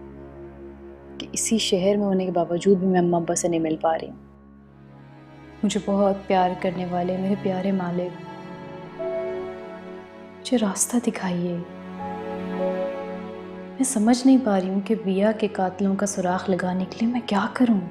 कि इसी शहर में होने के बावजूद भी मैं अम्मा अब्बा से नहीं मिल पा रही हूँ। मुझे बहुत प्यार करने वाले मेरे प्यारे मालिक, मुझे रास्ता दिखाइए। मैं समझ नहीं पा रही हूँ कि बिया के कातिलों का सुराग लगाने के लिए मैं क्या करूँ।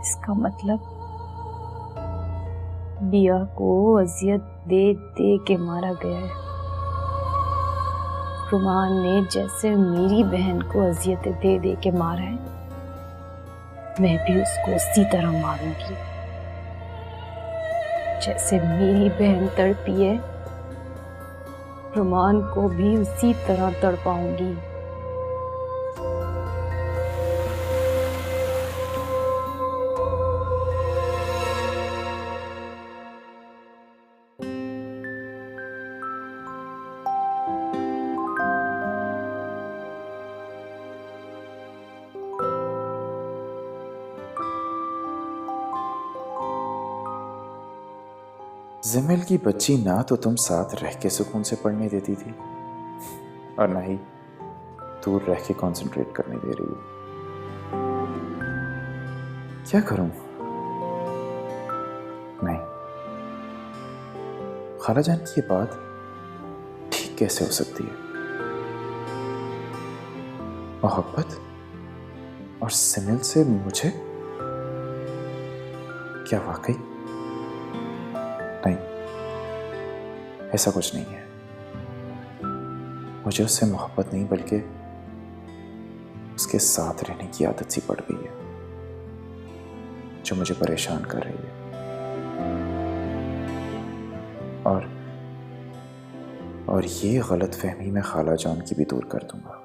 इसका मतलब बिया को अजियत दे दे के मारा गया है। रुमान ने जैसे मेरी बहन को अजियतें दे दे के मारा है, मैं भी उसको उसी तरह मारूंगी। जैसे मेरी बहन तड़पी है, रुमान को भी उसी तरह तड़पाऊंगी। जिमिल की बच्ची ना तो तुम साथ रह के सुकून से पढ़ने देती थी और ना ही दूर रह के कंसंट्रेट करने दे रही हो। क्या करूं? नहीं, खाला जान की ये बात ठीक कैसे हो सकती है? मोहब्बत और सिमिल से मुझे? क्या वाकई? नहीं, ऐसा कुछ नहीं है। मुझे उससे मोहब्बत नहीं बल्कि उसके साथ रहने की आदत सी पड़ गई है जो मुझे परेशान कर रही है। और ये गलत फहमी मैं खाला जान की भी दूर कर दूंगा।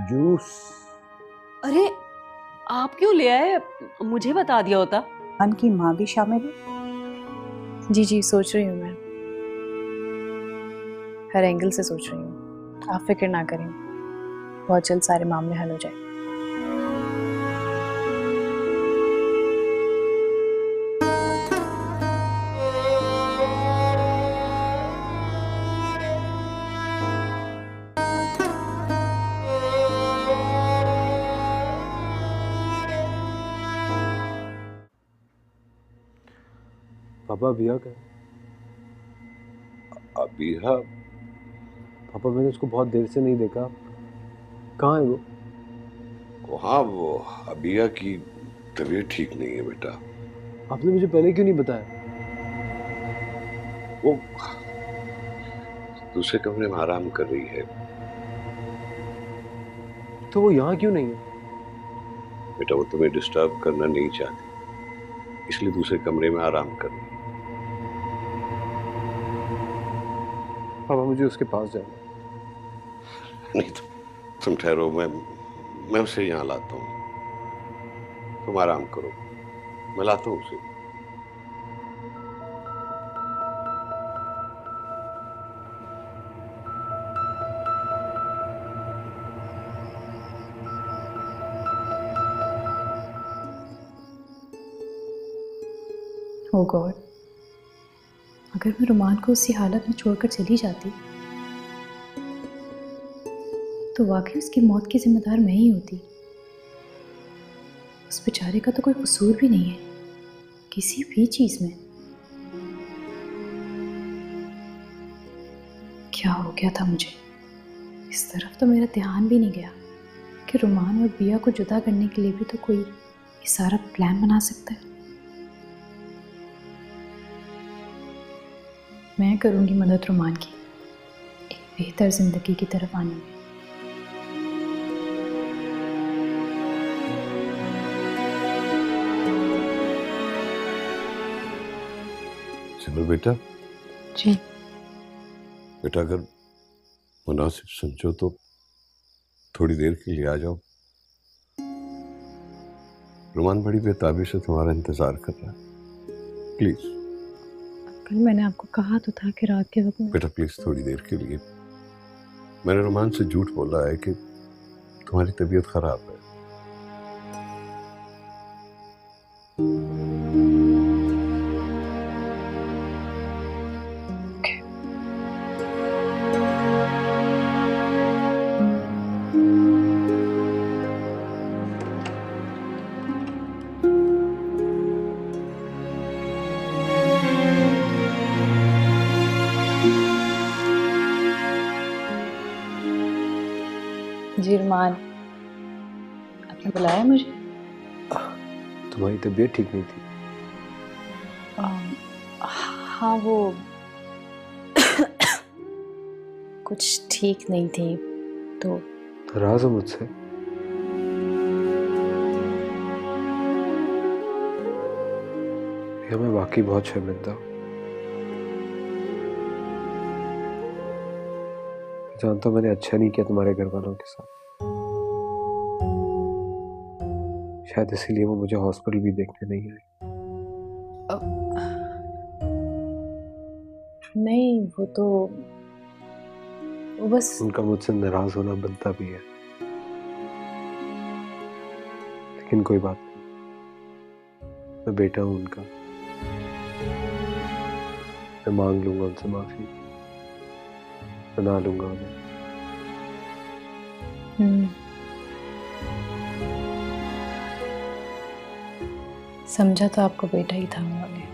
जूस? अरे आप क्यों ले आए, मुझे बता दिया होता। रुमान की माँ भी शामिल है? जी सोच रही हूँ मैं, हर एंगल से सोच रही हूँ। आप फिक्र ना करें, बहुत जल्द सारे मामले हल हो जाए। पापा अबिया का अबिया? पापा मैंने उसको बहुत देर से नहीं देखा, कहाँ है वो? हाँ, वो अबिया की तबीयत ठीक नहीं है बेटा। आपने मुझे पहले क्यों नहीं बताया? वो दूसरे कमरे में आराम कर रही है। तो वो यहाँ क्यों नहीं है? बेटा वो तुम्हें डिस्टर्ब करना नहीं चाहती, इसलिए दूसरे कमरे में आराम कर रही है। पापा मुझे उसके पास जाना। नहीं तो तुम ठहरो, मैं उसे यहाँ लाता हूँ। तुम आराम करो, मैं लाता हूँ उसे। ओ गॉड, अगर मैं रुमान को उसी हालत में छोड़कर चली जाती तो वाकई उसकी मौत की जिम्मेदार मैं ही होती। उस बेचारे का तो कोई कसूर भी नहीं है किसी भी चीज में। क्या हो गया था मुझे? इस तरफ तो मेरा ध्यान भी नहीं गया कि रुमान और बिया को जुदा करने के लिए भी तो कोई ये सारा प्लान बना सकता है। मैं करूंगी मदद रुमान की एक बेहतर जिंदगी की तरफ आने में। चलो बेटा। जी बेटा अगर मुनासिब समझो तो थोड़ी देर के लिए आ जाओ। रुमान बड़ी बेताबी से तुम्हारा इंतजार कर रहा है, प्लीज। कल मैंने आपको कहा तो था कि रात के वक्त में। बेटा प्लीज थोड़ी देर के लिए। मैंने रुमान से झूठ बोला है कि तुम्हारी तबीयत खराब है। जी रुमान, आपने बुलाया मुझे? तुम्हारी तबीयत ठीक नहीं थी। हाँ वो कुछ ठीक नहीं थी तो। नाराज हो मुझसे? मैं वाकई बहुत शर्मिंदा हूँ। जानता हूँ मैंने अच्छा नहीं किया तुम्हारे घर वालों के साथ। शायद इसीलिए वो मुझे हॉस्पिटल भी देखने नहीं आए। नहीं वो तो वो बस उनका मुझसे नाराज होना बनता भी है, लेकिन कोई बात नहीं, मैं बेटा हूं उनका। मैं मांग लूंगा उनसे माफी, मना लूंगा उन्हें। समझा तो आपको बेटा ही था उन्होंने।